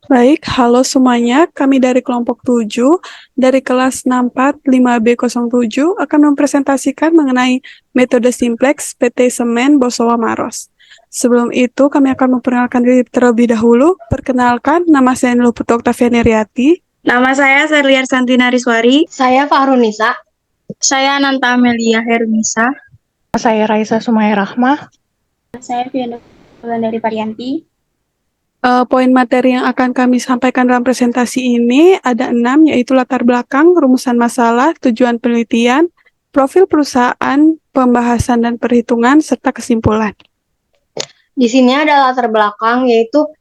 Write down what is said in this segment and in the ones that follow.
Baik, halo semuanya. Kami dari kelompok 7 dari kelas 645B07 akan mempresentasikan mengenai metode simplex PT Semen Bosowa Maros. Sebelum itu, kami akan memperkenalkan diri terlebih dahulu. Perkenalkan, nama saya Niluputu Oktaviani Riyati. Nama saya Serliar Santina Riswari. Saya Fahrunisa. Saya Nanta Amelia Herunisa. Saya Raisa Sumaya Rahmah. Saya Fiona dari Parianti. Poin materi yang akan kami sampaikan dalam presentasi ini ada 6, yaitu latar belakang, rumusan masalah, tujuan penelitian, profil perusahaan, pembahasan dan perhitungan, serta kesimpulan. Di sini ada latar belakang, yaitu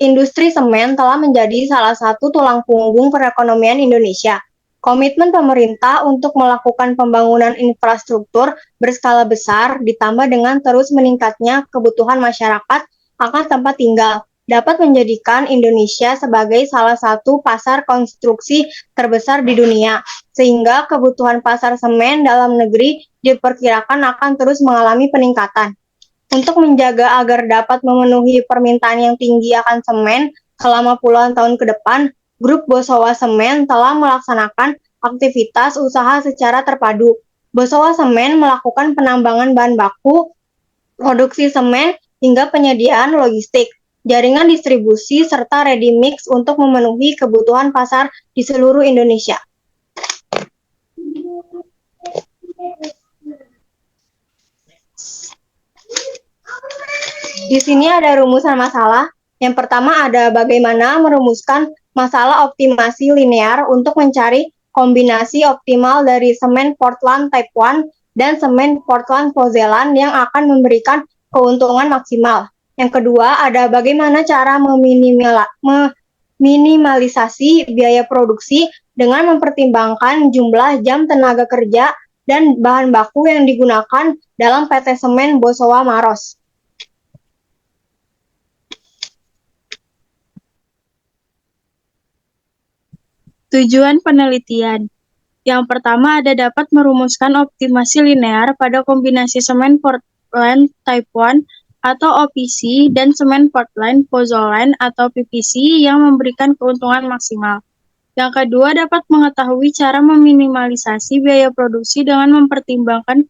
industri semen telah menjadi salah satu tulang punggung perekonomian Indonesia. Komitmen pemerintah untuk melakukan pembangunan infrastruktur berskala besar ditambah dengan terus meningkatnya kebutuhan masyarakat akan tempat tinggal dapat menjadikan Indonesia sebagai salah satu pasar konstruksi terbesar di dunia, sehingga kebutuhan pasar semen dalam negeri diperkirakan akan terus mengalami peningkatan. Untuk menjaga agar dapat memenuhi permintaan yang tinggi akan semen selama puluhan tahun ke depan, Grup Bosowa Semen telah melaksanakan aktivitas usaha secara terpadu. Bosowa Semen melakukan penambangan bahan baku, produksi semen, hingga penyediaan logistik, jaringan distribusi, serta ready mix untuk memenuhi kebutuhan pasar di seluruh Indonesia. Di sini ada rumusan masalah. Yang pertama ada bagaimana merumuskan masalah optimasi linear untuk mencari kombinasi optimal dari semen Portland Type 1 dan semen Portland Pozzolan yang akan memberikan keuntungan maksimal. Yang kedua ada bagaimana cara meminimalisasi biaya produksi dengan mempertimbangkan jumlah jam tenaga kerja dan bahan baku yang digunakan dalam PT Semen Bosowa Maros. Tujuan penelitian. Yang pertama ada dapat merumuskan optimasi linear pada kombinasi semen Portland Type 1 atau OPC dan semen Portland Pozzolan atau PPC yang memberikan keuntungan maksimal. Yang kedua dapat mengetahui cara meminimalisasi biaya produksi dengan mempertimbangkan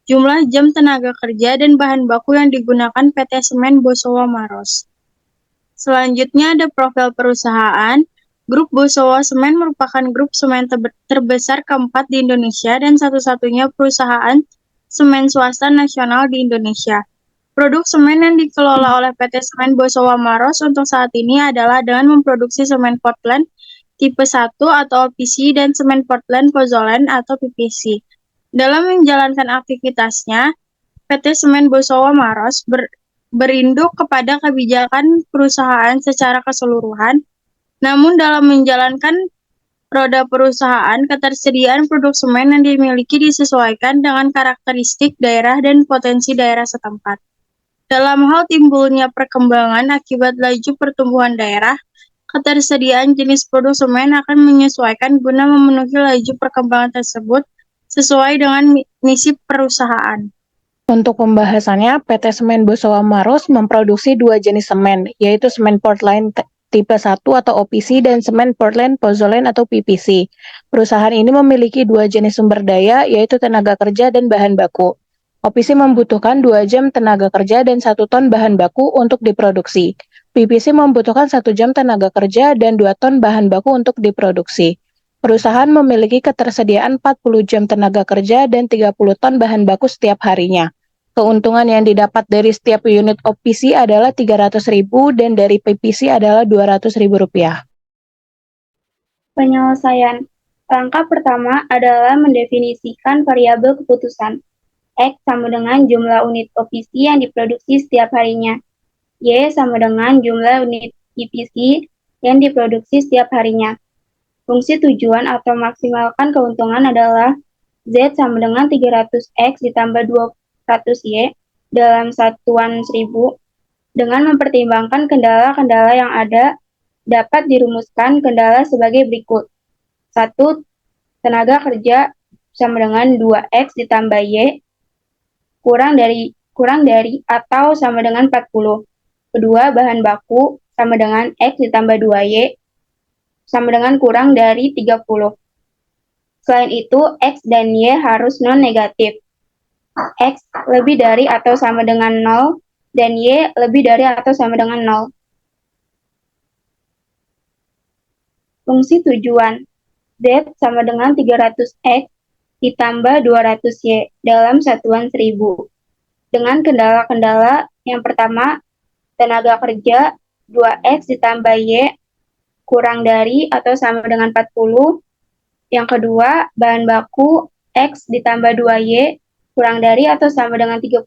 jumlah jam tenaga kerja dan bahan baku yang digunakan PT Semen Bosowa Maros. Selanjutnya ada profil perusahaan. Grup Bosowa Semen merupakan grup semen terbesar keempat di Indonesia dan satu-satunya perusahaan semen swasta nasional di Indonesia. Produk semen yang dikelola oleh PT Semen Bosowa Maros untuk saat ini adalah dengan memproduksi semen Portland tipe 1 atau OPC dan semen Portland Pozzolan atau PPC. Dalam menjalankan aktivitasnya, PT Semen Bosowa Maros berinduk kepada kebijakan perusahaan secara keseluruhan. Namun dalam menjalankan roda perusahaan, ketersediaan produk semen yang dimiliki disesuaikan dengan karakteristik daerah dan potensi daerah setempat. Dalam hal timbulnya perkembangan akibat laju pertumbuhan daerah, ketersediaan jenis produk semen akan menyesuaikan guna memenuhi laju perkembangan tersebut sesuai dengan misi perusahaan. Untuk pembahasannya, PT Semen Bosowa Maros memproduksi 2 jenis semen, yaitu semen Portland tipe 1 atau OPC dan semen Portland Pozzolan atau PPC. Perusahaan ini memiliki 2 jenis sumber daya, yaitu tenaga kerja dan bahan baku. OPC membutuhkan 2 jam tenaga kerja dan 1 ton bahan baku untuk diproduksi. PPC membutuhkan 1 jam tenaga kerja dan 2 ton bahan baku untuk diproduksi. Perusahaan memiliki ketersediaan 40 jam tenaga kerja dan 30 ton bahan baku setiap harinya. Keuntungan yang didapat dari setiap unit OPC adalah Rp300.000 dan dari PPC adalah Rp200.000. Penyelesaian. Langkah pertama adalah mendefinisikan variabel keputusan. X sama dengan jumlah unit OPC yang diproduksi setiap harinya. Y sama dengan jumlah unit PPC yang diproduksi setiap harinya. Fungsi tujuan atau maksimalkan keuntungan adalah Z sama dengan 300X ditambah 200Y dalam satuan 1000. Dengan mempertimbangkan kendala-kendala yang ada, dapat dirumuskan kendala sebagai berikut. 1. Tenaga kerja sama dengan 2X ditambah Y kurang dari atau sama dengan 40. Kedua, bahan baku sama dengan X ditambah 2Y sama dengan kurang dari 30. Selain itu, X dan Y harus non-negatif. X lebih dari atau sama dengan 0, dan Y lebih dari atau sama dengan 0. Fungsi tujuan. Z sama dengan 300X ditambah 200Y dalam satuan 1000. Dengan kendala-kendala yang pertama, tenaga kerja 2X ditambah Y kurang dari atau sama dengan 40. Yang kedua, bahan baku X ditambah 2Y kurang dari atau sama dengan 30.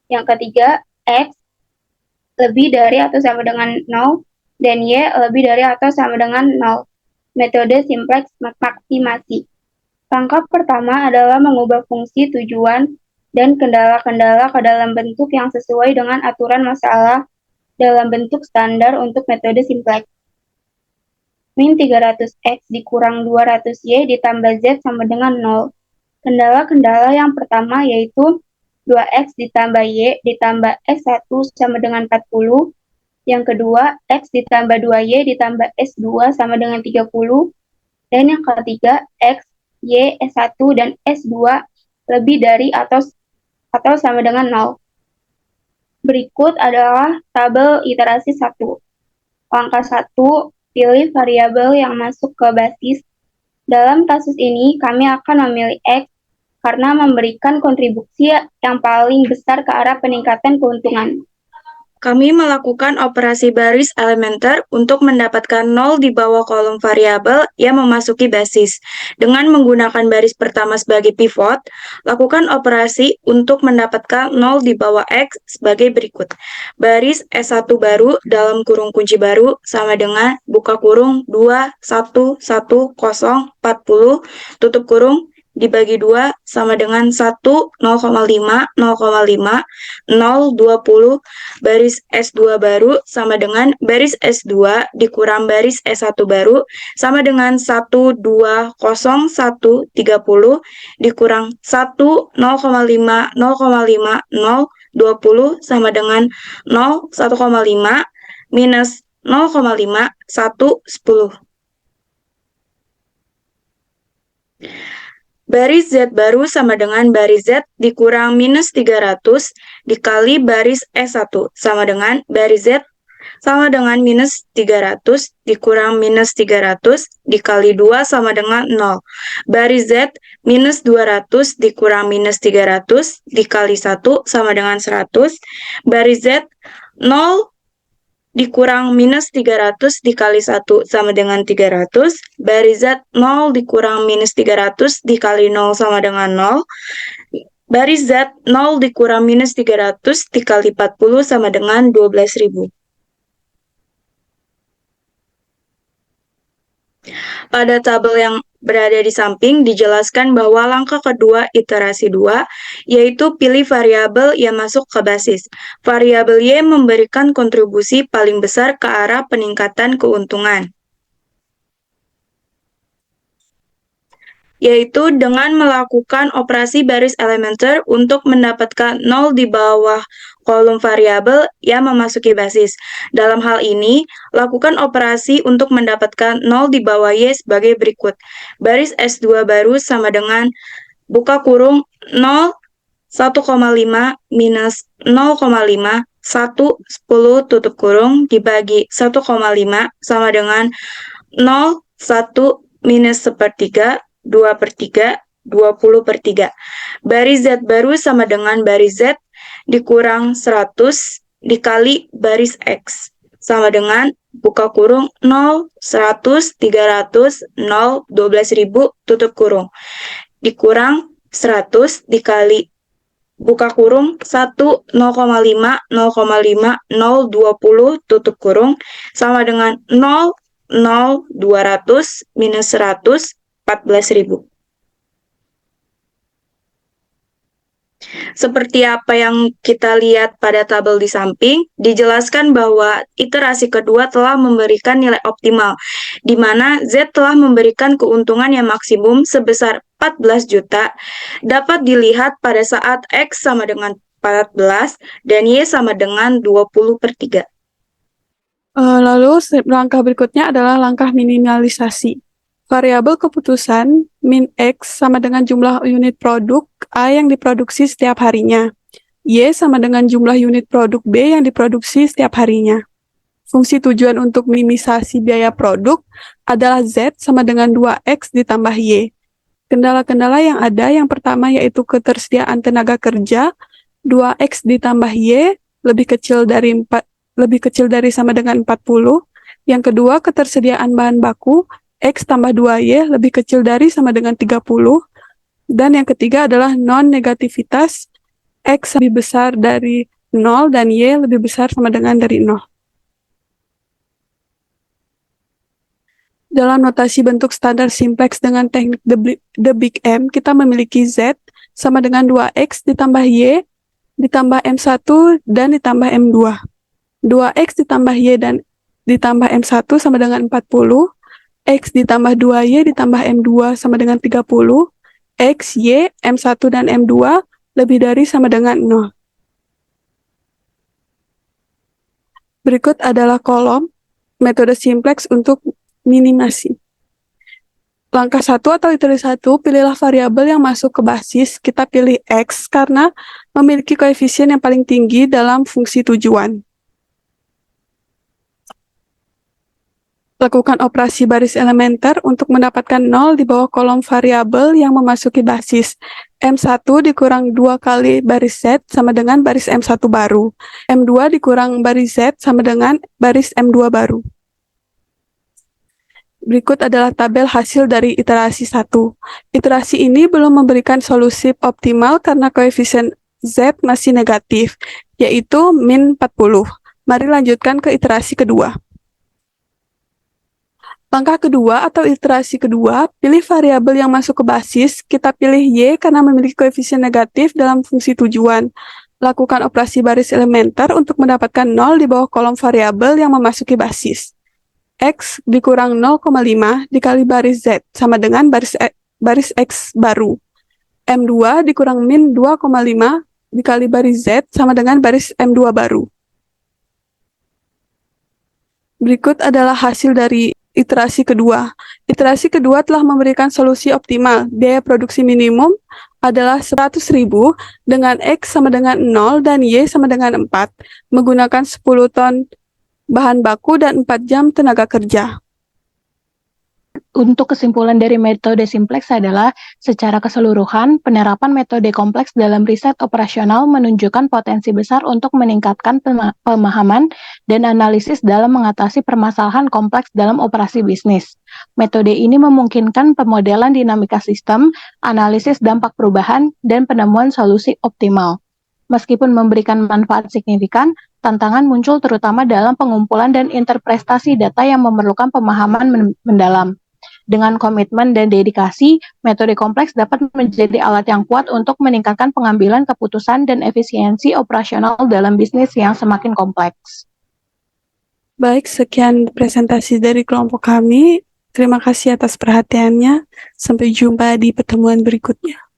Yang ketiga, X lebih dari atau sama dengan 0, dan Y lebih dari atau sama dengan 0. Metode simplex maksimasi. Langkah pertama adalah mengubah fungsi tujuan dan kendala-kendala ke dalam bentuk yang sesuai dengan aturan masalah dalam bentuk standar untuk metode simplex. Min 300X dikurang 200Y ditambah Z sama dengan 0. Kendala-kendala yang pertama yaitu 2X ditambah Y ditambah S1 sama dengan 40. Yang kedua, X ditambah 2Y ditambah S2 sama dengan 30. Dan yang ketiga, X, Y, S1, dan S2 lebih dari atau sama dengan 0. Berikut adalah tabel iterasi 1. Langkah 1, pilih variabel yang masuk ke basis. Dalam kasus ini, kami akan memilih X karena memberikan kontribusi yang paling besar ke arah peningkatan keuntungan. Kami melakukan operasi baris elementer untuk mendapatkan 0 di bawah kolom variabel yang memasuki basis. Dengan menggunakan baris pertama sebagai pivot, lakukan operasi untuk mendapatkan 0 di bawah X sebagai berikut. Baris S1 baru dalam kurung kunci baru sama dengan buka kurung 2, 1, 1, 0, 40, tutup kurung, dibagi 2 sama dengan 1, 0,5, 0,5, 0, 20, baris S2 baru sama dengan baris S2 dikurang baris S1 baru sama dengan 1, 2, 0, 1, 30 dikurang 1, 0,5, 0,5, 0, 20 sama dengan 0, 1,5 minus 0,5, 1, 10. Baris Z baru sama dengan baris Z dikurang minus 300 dikali baris S1 sama dengan baris Z sama dengan minus 300 dikurang minus 300 dikali 2 sama dengan 0. Baris Z minus 200 dikurang minus 300 dikali 1 sama dengan 100. Baris Z 0 dikurang minus 300 dikali 1 sama dengan 300, baris Z 0 dikurang minus 300 dikali 0 sama dengan 0, baris Z 0 dikurang minus 300 dikali 40 sama dengan 12.000. Pada tabel yang berada di samping dijelaskan bahwa langkah kedua iterasi 2, yaitu pilih variabel yang masuk ke basis. Variabel Y memberikan kontribusi paling besar ke arah peningkatan keuntungan, yaitu dengan melakukan operasi baris elementer untuk mendapatkan 0 di bawah kolom variabel yang memasuki basis. Dalam hal ini, lakukan operasi untuk mendapatkan 0 di bawah Y sebagai berikut. Baris S2 baru sama dengan buka kurung 0, 1,5 minus 0,5, 1, 10 tutup kurung dibagi 1,5 sama dengan 0, 1 minus 1/3, 2/3, 20/3. Baris Z baru sama dengan baris Z dikurang 100 dikali baris X sama dengan buka kurung 0, 100, 300, 0, 12.000 tutup kurung dikurang 100 dikali buka kurung 1, 0,5, 0,5, 0, 20 tutup kurung sama dengan 0, 0, 200 minus 100, 14.000. Seperti apa yang kita lihat pada tabel di samping, dijelaskan bahwa iterasi kedua telah memberikan nilai optimal, di mana Z telah memberikan keuntungan yang maksimum sebesar 14 juta, dapat dilihat pada saat X sama dengan 14 dan Y sama dengan 20/3. Lalu langkah berikutnya adalah langkah minimalisasi. Variabel keputusan min X sama dengan jumlah unit produk A yang diproduksi setiap harinya. Y sama dengan jumlah unit produk B yang diproduksi setiap harinya. Fungsi tujuan untuk minimisasi biaya produk adalah Z sama dengan 2X ditambah Y. Kendala-kendala yang ada yang pertama yaitu ketersediaan tenaga kerja, 2X ditambah Y lebih kecil dari sama dengan 40. Yang kedua, ketersediaan bahan baku, X tambah 2Y lebih kecil dari sama dengan 30. Dan yang ketiga adalah non-negativitas, X lebih besar dari 0 dan Y lebih besar sama dengan dari 0. Dalam notasi bentuk standar simplex dengan teknik the big M, kita memiliki Z sama dengan 2X ditambah Y ditambah M1 dan ditambah M2. 2X ditambah Y dan ditambah M1 sama dengan 40, X ditambah 2Y ditambah M2 sama dengan 30, X, Y, M1 dan M2 lebih dari sama dengan 0. Berikut adalah kolom metode simplex untuk minimasi. Langkah 1 atau iterasi 1, pilihlah variabel yang masuk ke basis. Kita pilih X karena memiliki koefisien yang paling tinggi dalam fungsi tujuan. Lakukan operasi baris elementer untuk mendapatkan 0 di bawah kolom variabel yang memasuki basis. M1 dikurang 2 kali baris Z sama dengan baris M1 baru. M2 dikurang baris Z sama dengan baris M2 baru. Berikut adalah tabel hasil dari iterasi 1. Iterasi ini belum memberikan solusi optimal karena koefisien Z masih negatif, yaitu min 40. Mari lanjutkan ke iterasi kedua. Langkah kedua atau iterasi kedua, pilih variabel yang masuk ke basis. Kita pilih Y karena memiliki koefisien negatif dalam fungsi tujuan. Lakukan operasi baris elementer untuk mendapatkan 0 di bawah kolom variabel yang memasuki basis. X dikurang 0,5 dikali baris Z sama dengan baris X baru. M2 dikurang min 2,5 dikali baris Z sama dengan baris M2 baru. Berikut adalah hasil dari iterasi kedua. Iterasi kedua telah memberikan solusi optimal. Biaya produksi minimum adalah 100.000 dengan X sama dengan 0 dan Y sama dengan 4, menggunakan 10 ton bahan baku dan 4 jam tenaga kerja. Untuk kesimpulan dari metode simplex adalah, secara keseluruhan, penerapan metode kompleks dalam riset operasional menunjukkan potensi besar untuk meningkatkan pemahaman dan analisis dalam mengatasi permasalahan kompleks dalam operasi bisnis. Metode ini memungkinkan pemodelan dinamika sistem, analisis dampak perubahan, dan penemuan solusi optimal. Meskipun memberikan manfaat signifikan, tantangan muncul terutama dalam pengumpulan dan interpretasi data yang memerlukan pemahaman mendalam. Dengan komitmen dan dedikasi, metode kompleks dapat menjadi alat yang kuat untuk meningkatkan pengambilan keputusan dan efisiensi operasional dalam bisnis yang semakin kompleks. Baik, sekian presentasi dari kelompok kami. Terima kasih atas perhatiannya. Sampai jumpa di pertemuan berikutnya.